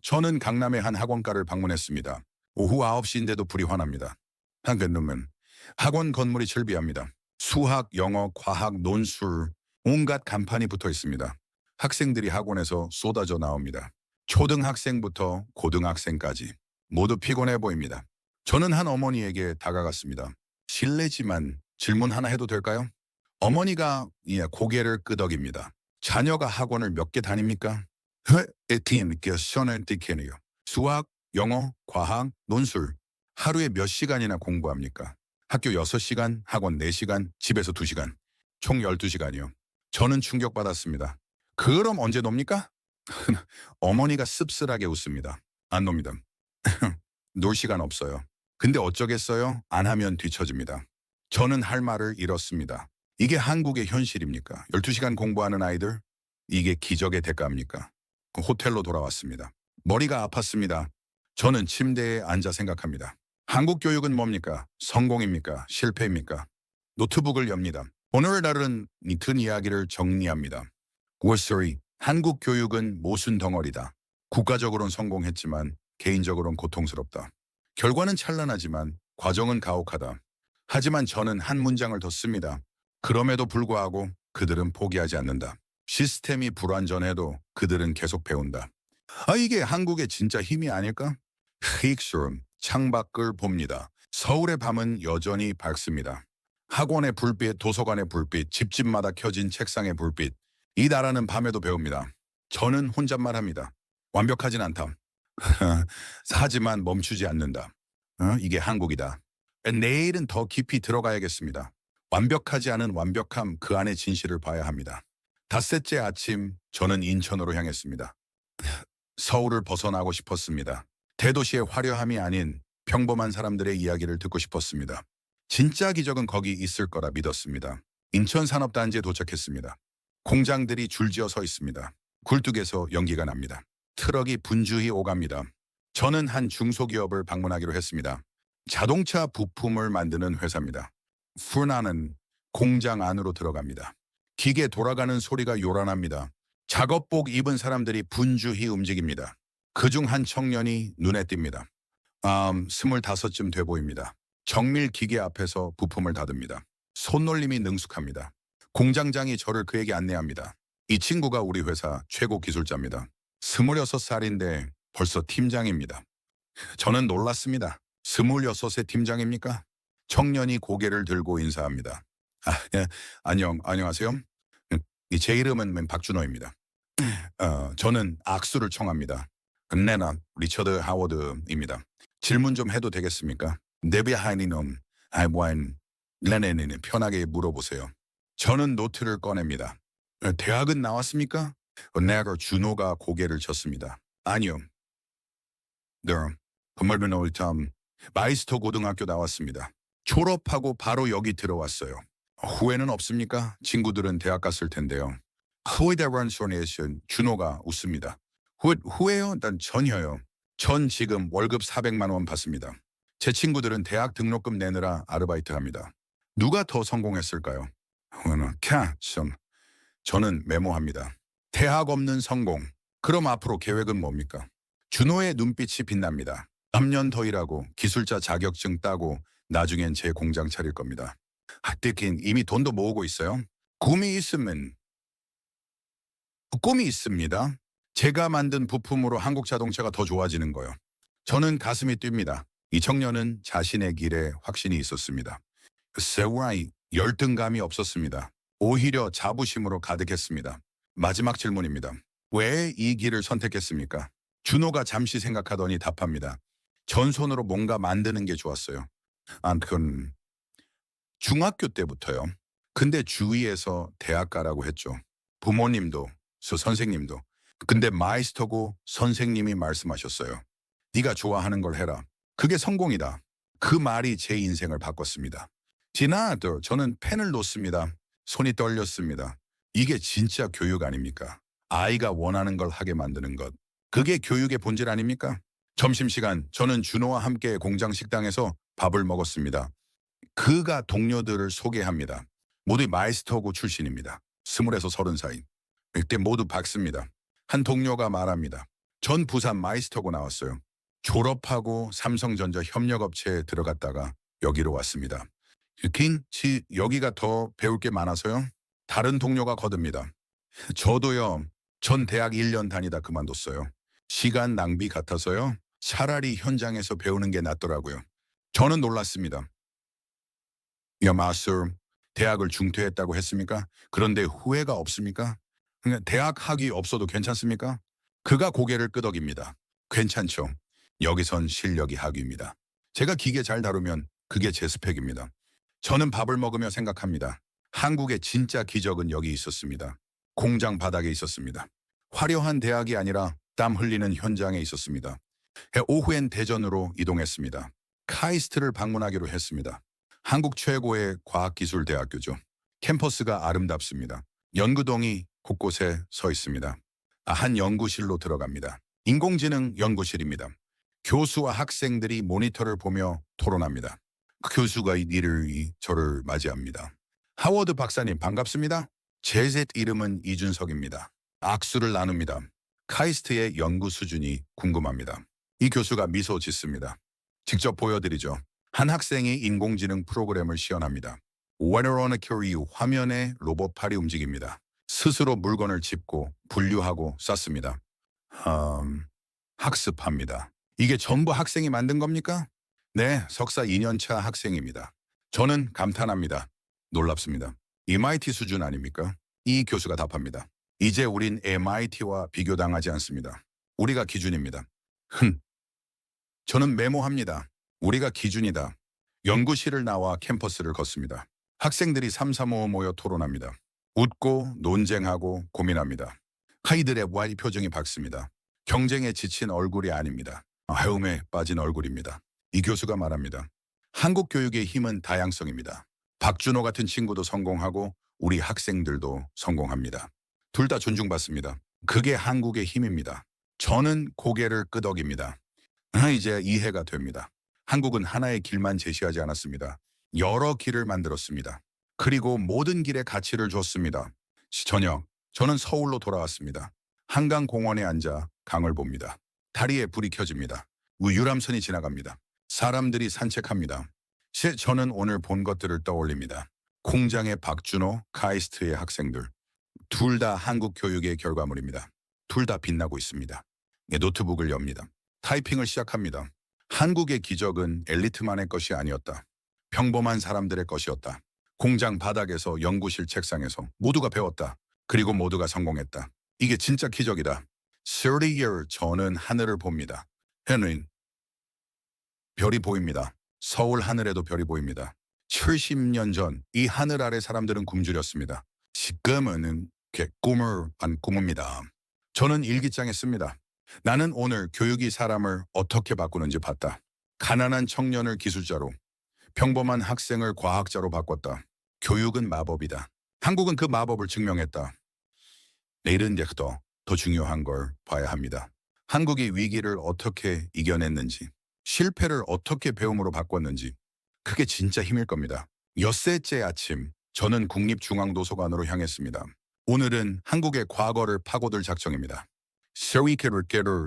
저는 강남의 한 학원가를 방문했습니다. 오후 9시인데도 불이 환합니다. 한근놈은 학원 건물이 즐비합니다. 수학, 영어, 과학, 논술, 온갖 간판이 붙어 있습니다. 학생들이 학원에서 쏟아져 나옵니다. 초등학생부터 고등학생까지 모두 피곤해 보입니다. 저는 한 어머니에게 다가갔습니다. 실례지만 질문 하나 해도 될까요? 어머니가 고개를 끄덕입니다. 자녀가 학원을 몇 개 다닙니까? 수학, 영어, 과학, 논술. 하루에 몇 시간이나 공부합니까? 학교 6시간, 학원 4시간, 집에서 2시간. 총 12시간이요. 저는 충격받았습니다. 그럼 언제 놉니까? 어머니가 씁쓸하게 웃습니다. 안 놉니다. 놀 시간 없어요. 근데 어쩌겠어요? 안 하면 뒤처집니다. 저는 할 말을 잃었습니다. 이게 한국의 현실입니까? 12시간 공부하는 아이들? 이게 기적의 대가입니까? 호텔로 돌아왔습니다. 머리가 아팠습니다. 저는 침대에 앉아 생각합니다. 한국 교육은 뭡니까? 성공입니까? 실패입니까? 노트북을 엽니다. 오늘 다른 든 이야기를 정리합니다. 월서리, 한국 교육은 모순 덩어리다. 국가적으로는 성공했지만 개인적으로는 고통스럽다. 결과는 찬란하지만 과정은 가혹하다. 하지만 저는 한 문장을 더 씁니다. 그럼에도 불구하고 그들은 포기하지 않는다. 시스템이 불완전해도 그들은 계속 배운다. 이게 한국의 진짜 힘이 아닐까? 흑수름, 창밖을 봅니다. 서울의 밤은 여전히 밝습니다. 학원의 불빛, 도서관의 불빛, 집집마다 켜진 책상의 불빛. 이 나라는 밤에도 배웁니다. 저는 혼잣말합니다. 완벽하진 않다. 하지만 멈추지 않는다. 이게 한국이다. 내일은 더 깊이 들어가야겠습니다. 완벽하지 않은 완벽함 그 안의 진실을 봐야 합니다. 닷새째 아침 저는 인천으로 향했습니다. 서울을 벗어나고 싶었습니다. 대도시의 화려함이 아닌 평범한 사람들의 이야기를 듣고 싶었습니다. 진짜 기적은 거기 있을 거라 믿었습니다. 인천 산업단지에 도착했습니다. 공장들이 줄지어 서 있습니다. 굴뚝에서 연기가 납니다. 트럭이 분주히 오갑니다. 저는 한 중소기업을 방문하기로 했습니다. 자동차 부품을 만드는 회사입니다. 푸나는 공장 안으로 들어갑니다. 기계 돌아가는 소리가 요란합니다. 작업복 입은 사람들이 분주히 움직입니다. 그중 한 청년이 눈에 띕니다. 25쯤 돼 보입니다. 정밀 기계 앞에서 부품을 다듬니다. 손놀림이 능숙합니다. 공장장이 저를 그에게 안내합니다. 이 친구가 우리 회사 최고 기술자입니다. 26살인데 벌써 팀장입니다. 저는 놀랐습니다. 26의 팀장입니까? 청년이 고개를 들고 인사합니다. 예, 안녕하세요. 제 이름은 박준호입니다. 저는 악수를 청합니다. 내나 리처드 하워드입니다. 질문 좀 해도 되겠습니까? 네비하이니놈 아이와인 레네는 편하게 물어보세요. 저는 노트를 꺼냅니다. 대학은 나왔습니까? 내가 준호가 고개를 쳤습니다. 아니요. 네, 건물은 올참 마이스터 고등학교 나왔습니다. 졸업하고 바로 여기 들어왔어요. 후회는 없습니까? 친구들은 대학 갔을 텐데요. 후회대란 소리에 준호가 웃습니다. 후회요? 난 전혀요. 전 지금 월급 400만 원 받습니다. 제 친구들은 대학 등록금 내느라 아르바이트 합니다. 누가 더 성공했을까요? 저는 메모합니다. 대학 없는 성공. 그럼 앞으로 계획은 뭡니까? 준호의 눈빛이 빛납니다. 3년 더 일하고 기술자 자격증 따고 나중엔 제 공장 차릴 겁니다. 듣긴 이미 돈도 모으고 있어요. 꿈이 있습니다. 제가 만든 부품으로 한국 자동차가 더 좋아지는 거요. 저는 가슴이 뜁니다. 이 청년은 자신의 길에 확신이 있었습니다. 세우라이 열등감이 없었습니다. 오히려 자부심으로 가득했습니다. 마지막 질문입니다. 왜 이 길을 선택했습니까? 준호가 잠시 생각하더니 답합니다. 전손으로 뭔가 만드는 게 좋았어요. 그건 중학교 때부터요. 근데 주위에서 대학 가라고 했죠. 부모님도, 선생님도. 근데 마이스터고 선생님이 말씀하셨어요. 네가 좋아하는 걸 해라. 그게 성공이다. 그 말이 제 인생을 바꿨습니다. 지나도 저는 펜을 놓습니다. 손이 떨렸습니다. 이게 진짜 교육 아닙니까? 아이가 원하는 걸 하게 만드는 것. 그게 교육의 본질 아닙니까? 점심시간 저는 준호와 함께 공장 식당에서 밥을 먹었습니다. 그가 동료들을 소개합니다. 모두 마이스터고 출신입니다. 20에서 30 사이. 이때 모두 박습니다. 한 동료가 말합니다. 전 부산 마이스터고 나왔어요. 졸업하고 삼성전자 협력업체에 들어갔다가 여기로 왔습니다. 여기가 더 배울 게 많아서요. 다른 동료가 거듭니다. 저도요. 전 대학 1년 다니다 그만뒀어요. 시간 낭비 같아서요. 차라리 현장에서 배우는 게 낫더라고요. 저는 놀랐습니다. 마스터, 대학을 중퇴했다고 했습니까? 그런데 후회가 없습니까? 대학 학위 없어도 괜찮습니까? 그가 고개를 끄덕입니다. 괜찮죠. 여기선 실력이 학위입니다. 제가 기계 잘 다루면 그게 제 스펙입니다. 저는 밥을 먹으며 생각합니다. 한국의 진짜 기적은 여기 있었습니다. 공장 바닥에 있었습니다. 화려한 대학이 아니라 땀 흘리는 현장에 있었습니다. 오후엔 대전으로 이동했습니다. 카이스트를 방문하기로 했습니다. 한국 최고의 과학기술대학교죠. 캠퍼스가 아름답습니다. 연구동이 곳곳에 서 있습니다. 한 연구실로 들어갑니다. 인공지능 연구실입니다. 교수와 학생들이 모니터를 보며 토론합니다. 교수가 저를 맞이합니다. 하워드 박사님 반갑습니다. 제 이름은 이준석입니다. 악수를 나눕니다. 카이스트의 연구 수준이 궁금합니다. 이 교수가 미소 짓습니다. 직접 보여드리죠. 한 학생이 인공지능 프로그램을 시연합니다. Water on a Cure 화면에 로봇 팔이 움직입니다. 스스로 물건을 짚고 분류하고 쌌습니다. 학습합니다. 이게 전부 학생이 만든 겁니까? 네, 석사 2년차 학생입니다. 저는 감탄합니다. 놀랍습니다. MIT 수준 아닙니까? 이 교수가 답합니다. 이제 우린 MIT와 비교당하지 않습니다. 우리가 기준입니다. 저는 메모합니다. 우리가 기준이다. 연구실을 나와 캠퍼스를 걷습니다. 학생들이 삼삼오오 모여 토론합니다. 웃고 논쟁하고 고민합니다. 아이들의 와이 표정이 밝습니다. 경쟁에 지친 얼굴이 아닙니다. 헤움에 빠진 얼굴입니다. 이 교수가 말합니다. 한국 교육의 힘은 다양성입니다. 박준호 같은 친구도 성공하고 우리 학생들도 성공합니다. 둘 다 존중받습니다. 그게 한국의 힘입니다. 저는 고개를 끄덕입니다. 이제 이해가 됩니다. 한국은 하나의 길만 제시하지 않았습니다. 여러 길을 만들었습니다. 그리고 모든 길에 가치를 줬습니다. 저녁, 저는 서울로 돌아왔습니다. 한강공원에 앉아 강을 봅니다. 다리에 불이 켜집니다. 유람선이 지나갑니다. 사람들이 산책합니다. 저는 오늘 본 것들을 떠올립니다. 공장의 박준호, 카이스트의 학생들. 둘 다 한국 교육의 결과물입니다. 둘 다 빛나고 있습니다. 노트북을 엽니다. 타이핑을 시작합니다. 한국의 기적은 엘리트만의 것이 아니었다. 평범한 사람들의 것이었다. 공장 바닥에서 연구실 책상에서 모두가 배웠다. 그리고 모두가 성공했다. 이게 진짜 기적이다. 30year 저는 하늘을 봅니다. 헤누인 별이 보입니다. 서울 하늘에도 별이 보입니다. 70년 전 이 하늘 아래 사람들은 굶주렸습니다. 지금은 꿈을 안 꾸뭅니다. 저는 일기장에 씁니다. 나는 오늘 교육이 사람을 어떻게 바꾸는지 봤다. 가난한 청년을 기술자로, 평범한 학생을 과학자로 바꿨다. 교육은 마법이다. 한국은 그 마법을 증명했다. 내일은 더 중요한 걸 봐야 합니다. 한국이 위기를 어떻게 이겨냈는지, 실패를 어떻게 배움으로 바꿨는지, 그게 진짜 힘일 겁니다. 엿새째 아침, 저는 국립중앙도서관으로 향했습니다. 오늘은 한국의 과거를 파고들 작정입니다. 서위케를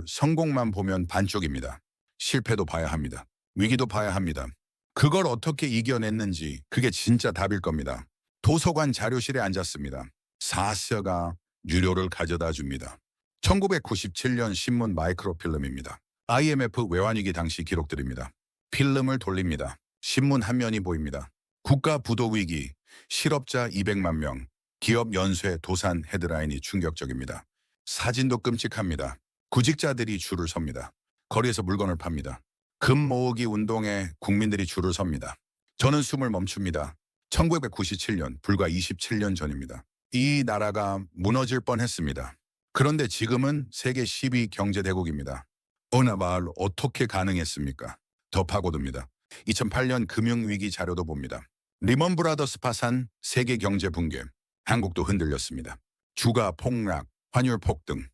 성공만 보면 반쪽입니다. 실패도 봐야 합니다. 위기도 봐야 합니다. 그걸 어떻게 이겨냈는지 그게 진짜 답일 겁니다. 도서관 자료실에 앉았습니다. 사서가 유료를 가져다 줍니다. 1997년 신문 마이크로필름입니다. IMF 외환위기 당시 기록들입니다. 필름을 돌립니다. 신문 한 면이 보입니다. 국가 부도 위기, 실업자 200만 명, 기업 연쇄 도산 헤드라인이 충격적입니다. 사진도 끔찍합니다. 구직자들이 줄을 섭니다. 거리에서 물건을 팝니다. 금 모으기 운동에 국민들이 줄을 섭니다. 저는 숨을 멈춥니다. 1997년, 불과 27년 전입니다. 이 나라가 무너질 뻔했습니다. 그런데 지금은 세계 10위 경제대국입니다. 어느 말 어떻게 가능했습니까? 더 파고듭니다. 2008년 금융위기 자료도 봅니다. 리먼 브라더스 파산, 세계 경제 붕괴, 한국도 흔들렸습니다. 주가 폭락, 환율 폭등.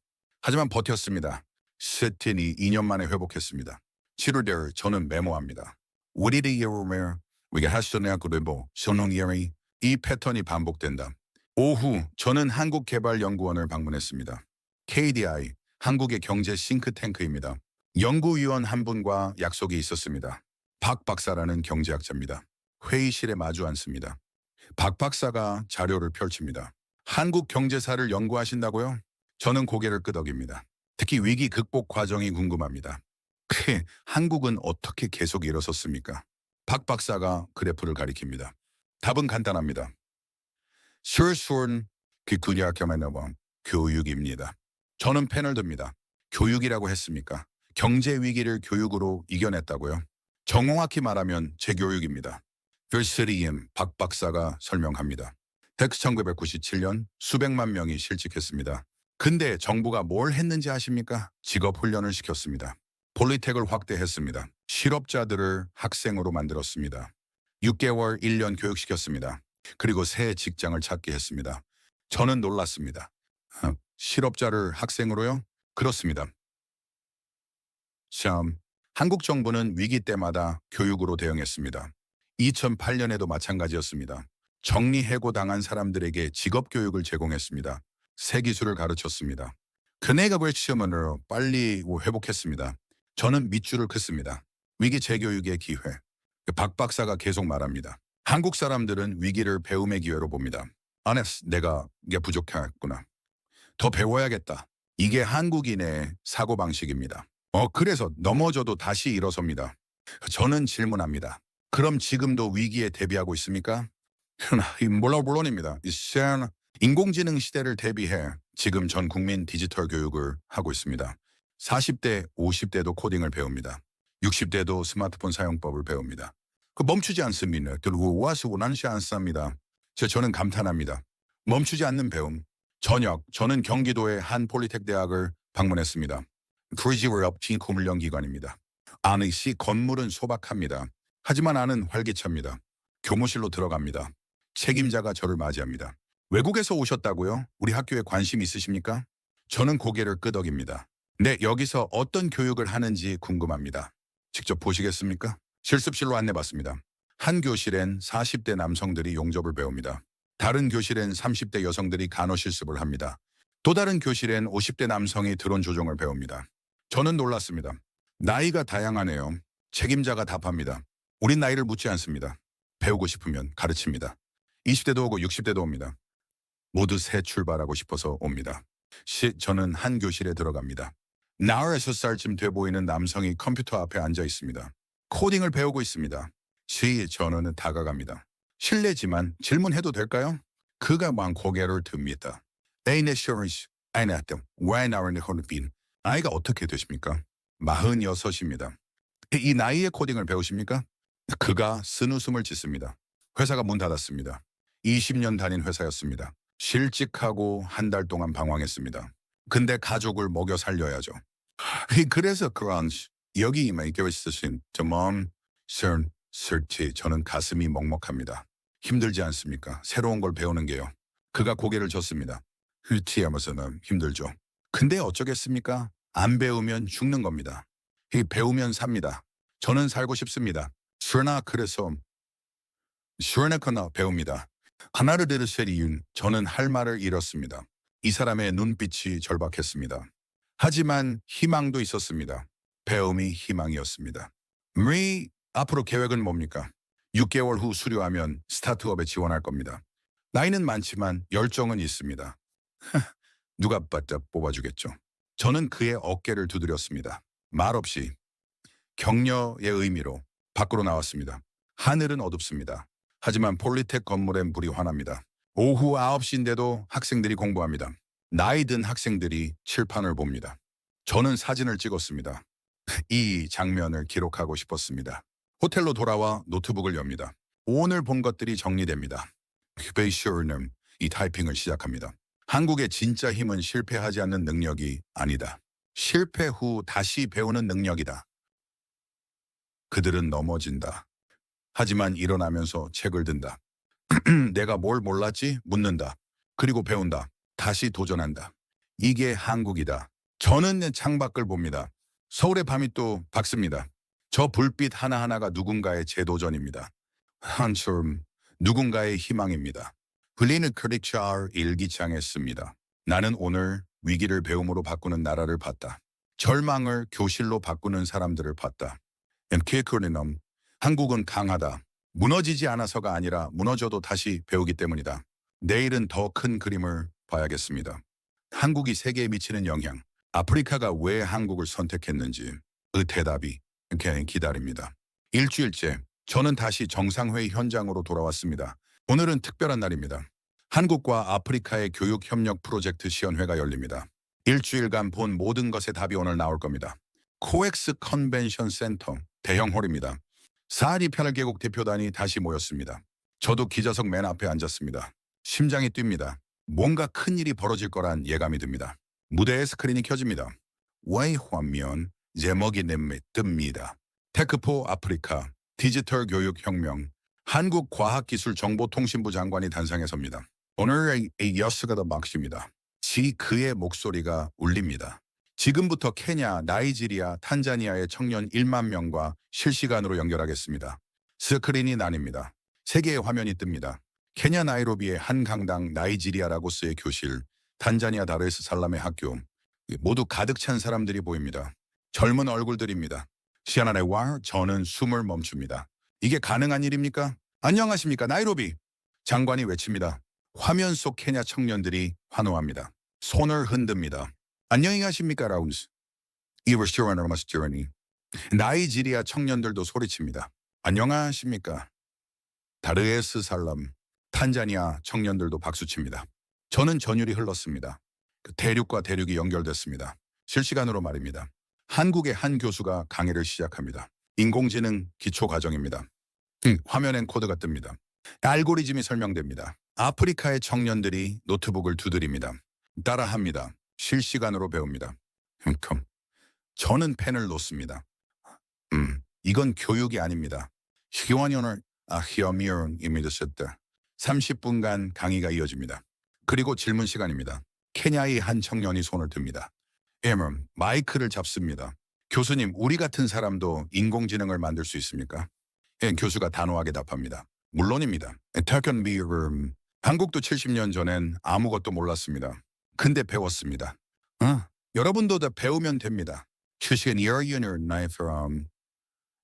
하지만 버텼습니다. 세틴이 2년 만에 회복했습니다. 7월달 저는 메모합니다. 우리의 예우며 우리가 하시는 그리고 선홍열이 이 패턴이 반복된다. 오후 저는 한국개발연구원을 방문했습니다. KDI, 한국의 경제 싱크탱크입니다. 연구위원 한 분과 약속이 있었습니다. 박 박사라는 경제학자입니다. 회의실에 마주 앉습니다. 박 박사가 자료를 펼칩니다. 한국 경제사를 연구하신다고요? 저는 고개를 끄덕입니다. 특히 위기 극복 과정이 궁금합니다. 한국은 어떻게 계속 일어섰습니까? 박 박사가 그래프를 가리킵니다. 답은 간단합니다. 그냥 교육입니다. 저는 펜을 듭니다. 교육이라고 했습니까? 경제 위기를 교육으로 이겨냈다고요? 정확히 말하면 재교육입니다. 필스리임 박 박사가 설명합니다. 1997년 수백만 명이 실직했습니다. 근데 정부가 뭘 했는지 아십니까? 직업 훈련을 시켰습니다. 폴리텍을 확대했습니다. 실업자들을 학생으로 만들었습니다. 6개월, 1년 교육시켰습니다. 그리고 새 직장을 찾게 했습니다. 저는 놀랐습니다. 실업자를 학생으로요? 그렇습니다. 한국 정부는 위기 때마다 교육으로 대응했습니다. 2008년에도 마찬가지였습니다. 정리해고 당한 사람들에게 직업교육을 제공했습니다. 새 기술을 가르쳤습니다. 그네가 시험으로 빨리 회복했습니다. 저는 밑줄을 긋습니다. 위기 재교육의 기회. 박 박사가 계속 말합니다. 한국 사람들은 위기를 배움의 기회로 봅니다. 내가 이게 부족했구나. 더 배워야겠다. 이게 한국인의 사고방식입니다. 그래서 넘어져도 다시 일어섭니다. 저는 질문합니다. 그럼 지금도 위기에 대비하고 있습니까? 물론입니다. 인공지능 시대를 대비해 지금 전 국민 디지털 교육을 하고 있습니다. 40대, 50대도 코딩을 배웁니다. 60대도 스마트폰 사용법을 배웁니다. 멈추지 않습니다. 그리고 와서 원하지 않습니다. 저는 감탄합니다. 멈추지 않는 배움. 저는 경기도의 한 폴리텍 대학을 방문했습니다. 프리지월 업체 고물령 기관입니다. 안의 건물은 소박합니다. 하지만 안은 활기차입니다. 교무실로 들어갑니다. 책임자가 저를 맞이합니다. 외국에서 오셨다고요? 우리 학교에 관심 있으십니까? 저는 고개를 끄덕입니다. 네, 여기서 어떤 교육을 하는지 궁금합니다. 직접 보시겠습니까? 실습실로 안내받습니다. 한 교실엔 40대 남성들이 용접을 배웁니다. 다른 교실엔 30대 여성들이 간호 실습을 합니다. 또 다른 교실엔 50대 남성이 드론 조종을 배웁니다. 저는 놀랐습니다. 나이가 다양하네요. 책임자가 답합니다. 우린 나이를 묻지 않습니다. 배우고 싶으면 가르칩니다. 20대도 오고 60대도 옵니다. 모두 새 출발하고 싶어서 옵니다. 저는 한 교실에 들어갑니다. 46살쯤 돼 보이는 남성이 컴퓨터 앞에 앉아 있습니다. 코딩을 배우고 있습니다. 저는 다가갑니다. 실례지만 질문해도 될까요? 그가 고개를 듭니다. 나이가 어떻게 되십니까? 46입니다. 이 나이에 코딩을 배우십니까? 그가 쓴웃음을 짓습니다. 회사가 문 닫았습니다. 20년 다닌 회사였습니다. 실직하고 한 달 동안 방황했습니다. 근데 가족을 먹여 살려야죠. 그래서 여기 있으신 저는 가슴이 먹먹합니다. 힘들지 않습니까? 새로운 걸 배우는 게요. 그가 고개를 젓습니다. TM에서는 힘들죠. 근데 어쩌겠습니까? 안 배우면 죽는 겁니다. 배우면 삽니다. 저는 살고 싶습니다. 그래서 배웁니다. 하나를 들으실 이유는 저는 할 말을 잃었습니다. 이 사람의 눈빛이 절박했습니다. 하지만 희망도 있었습니다. 배움이 희망이었습니다. 앞으로 계획은 뭡니까? 6개월 후 수료하면 스타트업에 지원할 겁니다. 나이는 많지만 열정은 있습니다. 누가 바짝 뽑아주겠죠. 저는 그의 어깨를 두드렸습니다. 말없이 격려의 의미로 밖으로 나왔습니다. 하늘은 어둡습니다. 하지만 폴리텍 건물엔 불이 환합니다. 오후 9시인데도 학생들이 공부합니다. 나이 든 학생들이 칠판을 봅니다. 저는 사진을 찍었습니다. 이 장면을 기록하고 싶었습니다. 호텔로 돌아와 노트북을 엽니다. 오늘 본 것들이 정리됩니다. 이 타이핑을 시작합니다. 한국의 진짜 힘은 실패하지 않는 능력이 아니다. 실패 후 다시 배우는 능력이다. 그들은 넘어진다. 하지만 일어나면서 책을 든다. 내가 뭘 몰랐지? 묻는다. 그리고 배운다. 다시 도전한다. 이게 한국이다. 저는 창밖을 봅니다. 서울의 밤이 또 밝습니다. 저 불빛 하나하나가 누군가의 재도전입니다. 한처럼 누군가의 희망입니다. 흘리는 크리처 일기장에 씁니다. 나는 오늘 위기를 배움으로 바꾸는 나라를 봤다. 절망을 교실로 바꾸는 사람들을 봤다. 한국은 강하다. 무너지지 않아서가 아니라 무너져도 다시 배우기 때문이다. 내일은 더 큰 그림을 봐야겠습니다. 한국이 세계에 미치는 영향, 아프리카가 왜 한국을 선택했는지 그 대답이 기다립니다. 일주일째 저는 다시 정상회의 현장으로 돌아왔습니다. 오늘은 특별한 날입니다. 한국과 아프리카의 교육협력 프로젝트 시연회가 열립니다. 일주일간 본 모든 것의 답이 오늘 나올 겁니다. 코엑스 컨벤션 센터 대형 홀입니다. 4.28개국 대표단이 다시 모였습니다. 저도 기자석 맨 앞에 앉았습니다. 심장이 뜁니다. 뭔가 큰일이 벌어질 거란 예감이 듭니다. 무대에 스크린이 켜집니다. 와이 화면 제목이 뜹니다. 테크포 아프리카 디지털 교육혁명 한국과학기술정보통신부 장관이 단상에 섭니다. 오늘의 여스가 더 막십니다. 그의 목소리가 울립니다. 지금부터 케냐, 나이지리아, 탄자니아의 청년 1만 명과 실시간으로 연결하겠습니다. 스크린이 나뉩니다. 세 개의 화면이 뜹니다. 케냐 나이로비의 한 강당 나이지리아 라고스의 교실, 탄자니아 다르에스 살람의 학교, 모두 가득 찬 사람들이 보입니다. 젊은 얼굴들입니다. 시아나의 와 저는 숨을 멈춥니다. 이게 가능한 일입니까? 안녕하십니까 나이로비. 장관이 외칩니다. 화면 속 케냐 청년들이 환호합니다. 손을 흔듭니다. 안녕히 가십니까 라운스. 이버스티어너마스티어니. 나이지리아 청년들도 소리칩니다. 안녕하십니까. 다르에스 살람. 탄자니아 청년들도 박수칩니다. 저는 전율이 흘렀습니다. 대륙과 대륙이 연결됐습니다. 실시간으로 말입니다. 한국의 한 교수가 강의를 시작합니다. 인공지능 기초과정입니다. 화면엔 코드가 뜹니다. 알고리즘이 설명됩니다. 아프리카의 청년들이 노트북을 두드립니다. 따라합니다. 실시간으로 배웁니다. 저는 펜을 놓습니다. 이건 교육이 아닙니다. 희원연을 희어미언입니다. 30분간 강의가 이어집니다. 그리고 질문 시간입니다. 케냐의 한 청년이 손을 듭니다. 마이크를 잡습니다. 교수님, 우리 같은 사람도 인공지능을 만들 수 있습니까? 교수가 단호하게 답합니다. 물론입니다. 한국도 70년 전엔 아무것도 몰랐습니다. 근데 배웠습니다. 여러분도 다 배우면 됩니다.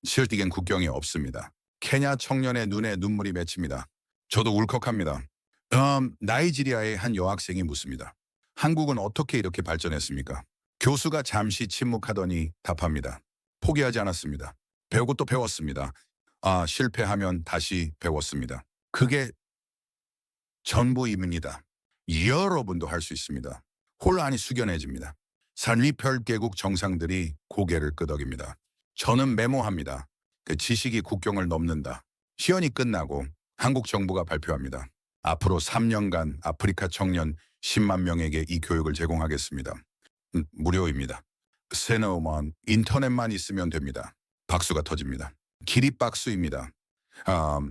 실디겐 국경이 없습니다. 케냐 청년의 눈에 눈물이 맺힙니다. 저도 울컥합니다. 나이지리아의 한 여학생이 묻습니다. 한국은 어떻게 이렇게 발전했습니까? 교수가 잠시 침묵하더니 답합니다. 포기하지 않았습니다. 배우고 또 배웠습니다. 실패하면 다시 배웠습니다. 그게 전부입니다. 여러분도 할 수 있습니다. 혼란이 숙연해집니다. 산리별개국 정상들이 고개를 끄덕입니다. 저는 메모합니다. 그 지식이 국경을 넘는다. 시연이 끝나고 한국 정부가 발표합니다. 앞으로 3년간 아프리카 청년 10만 명에게 이 교육을 제공하겠습니다. 무료입니다. 세너만 인터넷만 있으면 됩니다. 박수가 터집니다. 기립박수입니다.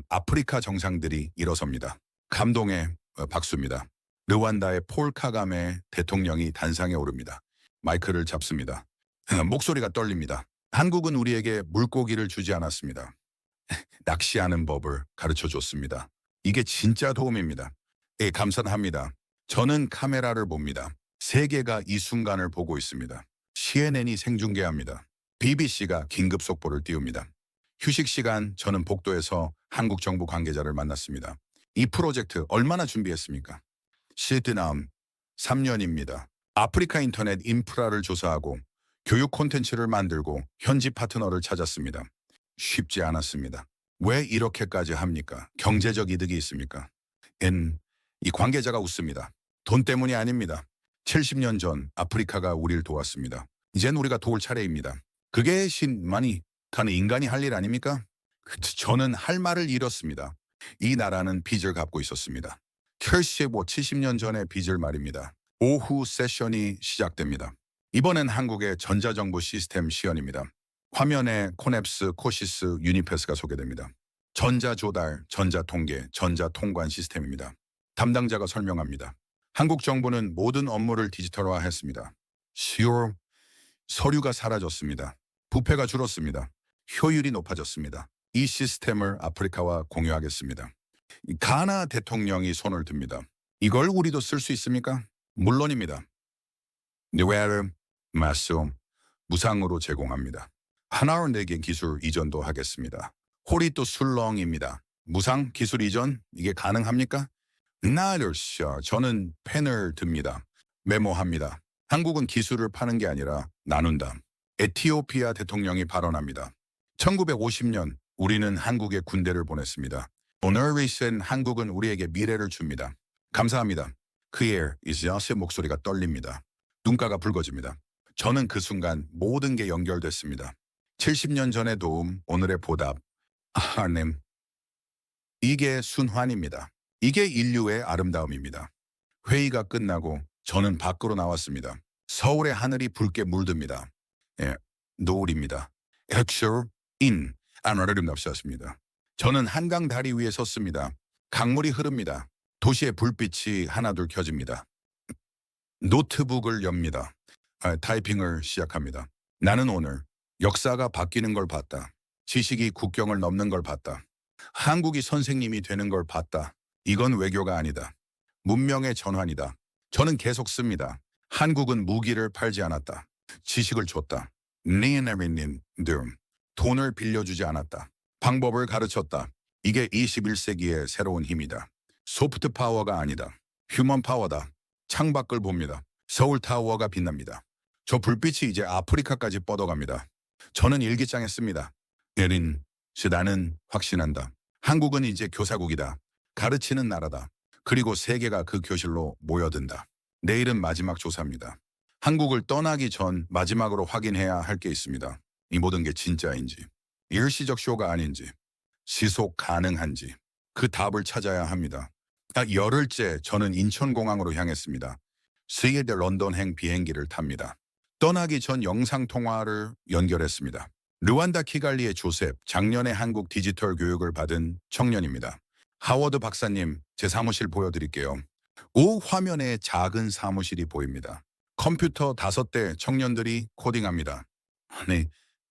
아프리카 정상들이 일어섭니다. 감동의 박수입니다. 르완다의 폴 카가메 대통령이 단상에 오릅니다. 마이크를 잡습니다. 목소리가 떨립니다. 한국은 우리에게 물고기를 주지 않았습니다. 낚시하는 법을 가르쳐 줬습니다. 이게 진짜 도움입니다. 감사합니다. 저는 카메라를 봅니다. 세계가 이 순간을 보고 있습니다. CNN이 생중계합니다. BBC가 긴급 속보를 띄웁니다. 휴식 시간 저는 복도에서 한국 정부 관계자를 만났습니다. 이 프로젝트 얼마나 준비했습니까? 시드남 3년입니다. 아프리카 인터넷 인프라를 조사하고 교육 콘텐츠를 만들고 현지 파트너를 찾았습니다. 쉽지 않았습니다. 왜 이렇게까지 합니까? 경제적 이득이 있습니까? 이 관계자가 웃습니다. 돈 때문이 아닙니다. 70년 전 아프리카가 우리를 도왔습니다. 이젠 우리가 도울 차례입니다. 그게 신만이 가는 인간이 할 일 아닙니까? 저는 할 말을 잃었습니다. 이 나라는 빚을 갚고 있었습니다. 70년 전의 빚을 말입니다. 오후 세션이 시작됩니다. 이번엔 한국의 전자정부 시스템 시연입니다. 화면에 코넵스, 코시스, 유니패스가 소개됩니다. 전자조달, 전자통계, 전자통관 시스템입니다. 담당자가 설명합니다. 한국 정부는 모든 업무를 디지털화했습니다. 서류가 사라졌습니다. 부패가 줄었습니다. 효율이 높아졌습니다. 이 시스템을 아프리카와 공유하겠습니다. 가나 대통령이 손을 듭니다. 이걸 우리도 쓸 수 있습니까? 물론입니다. 무상으로 제공합니다. 하나로 내게 기술 이전도 하겠습니다. 홀이 또 술렁입니다. 무상 기술 이전 이게 가능합니까? 저는 펜을 듭니다. 메모합니다. 한국은 기술을 파는 게 아니라 나눈다. 에티오피아 대통령이 발언합니다. 1950년 우리는 한국에 군대를 보냈습니다. 오늘리센 한국은 우리에게 미래를 줍니다. 감사합니다. 그의 이스야스의 목소리가 떨립니다. 눈가가 붉어집니다. 저는 그 순간 모든 게 연결됐습니다. 70년 전의 도움, 오늘의 보답. 하나님, 이게 순환입니다. 이게 인류의 아름다움입니다. 회의가 끝나고 저는 밖으로 나왔습니다. 서울의 하늘이 붉게 물듭니다. 노을입니다. 아름답습니다. 저는 한강 다리 위에 섰습니다. 강물이 흐릅니다. 도시의 불빛이 하나둘 켜집니다. 노트북을 엽니다. 타이핑을 시작합니다. 나는 오늘 역사가 바뀌는 걸 봤다. 지식이 국경을 넘는 걸 봤다. 한국이 선생님이 되는 걸 봤다. 이건 외교가 아니다. 문명의 전환이다. 저는 계속 씁니다. 한국은 무기를 팔지 않았다. 지식을 줬다. 돈을 빌려주지 않았다. 방법을 가르쳤다. 이게 21세기의 새로운 힘이다. 소프트 파워가 아니다. 휴먼 파워다. 창밖을 봅니다. 서울타워가 빛납니다. 저 불빛이 이제 아프리카까지 뻗어갑니다. 저는 일기장에 씁니다. 예린, 나는 확신한다. 한국은 이제 교사국이다. 가르치는 나라다. 그리고 세계가 그 교실로 모여든다. 내일은 마지막 조사입니다. 한국을 떠나기 전 마지막으로 확인해야 할 게 있습니다. 이 모든 게 진짜인지, 일시적 쇼가 아닌지, 지속 가능한지 그 답을 찾아야 합니다. 열흘째 저는 인천공항으로 향했습니다. 스웨덴 런던행 비행기를 탑니다. 떠나기 전 영상통화를 연결했습니다. 르완다 키갈리의 조셉, 작년에 한국 디지털 교육을 받은 청년입니다. 하워드 박사님, 제 사무실 보여드릴게요. 오 화면에 작은 사무실이 보입니다. 컴퓨터 5대 청년들이 코딩합니다. 네,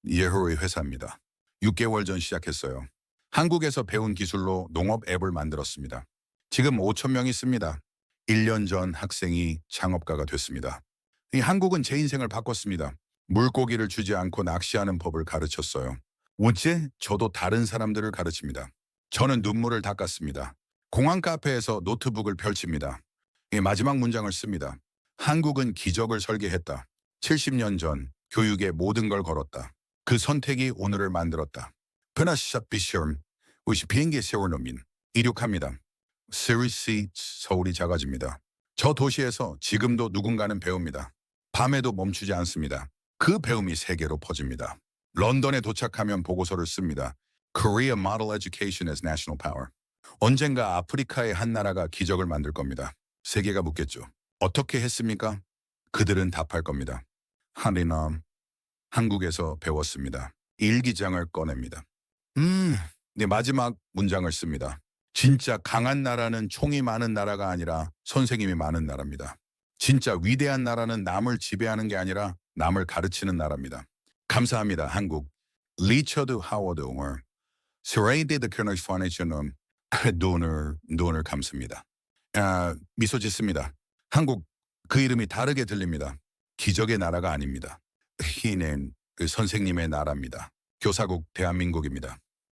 예후의 회사입니다. 6개월 전 시작했어요. 한국에서 배운 기술로 농업 앱을 만들었습니다. 지금 5천 명이 씁니다. 1년 전 학생이 창업가가 됐습니다. 이 한국은 제 인생을 바꿨습니다. 물고기를 주지 않고 낚시하는 법을 가르쳤어요. 어째 저도 다른 사람들을 가르칩니다. 저는 눈물을 닦았습니다. 공항 카페에서 노트북을 펼칩니다. 이 마지막 문장을 씁니다. 한국은 기적을 설계했다. 70년 전 교육에 모든 걸 걸었다. 그 선택이 오늘을 만들었다. 페나시샷 비시엄, 우시 비행기에 세워놓으면 이륙합니다. 시리시 서울이 작아집니다. 저 도시에서 지금도 누군가는 배웁니다. 밤에도 멈추지 않습니다. 그 배움이 세계로 퍼집니다. 런던에 도착하면 보고서를 씁니다. Korea Model Education as National Power. 언젠가 아프리카의 한 나라가 기적을 만들 겁니다. 세계가 묻겠죠. 어떻게 했습니까? 그들은 답할 겁니다. 하리남, 한국에서 배웠습니다. 일기장을 꺼냅니다. 네, 마지막 문장을 씁니다. 진짜 강한 나라는 총이 많은 나라가 아니라 선생님이 많은 나라입니다. 진짜 위대한 나라는 남을 지배하는 게 아니라 남을 가르치는 나라입니다. 감사합니다, 한국. 리처드 하워드 옹을 스웨이데드 커널 파네션은 돈을 감습니다. 미소 짓습니다. 한국, 그 이름이 다르게 들립니다. 기적의 나라가 아닙니다. 희는 그 선생님의 나라입니다. 교사국 대한민국입니다.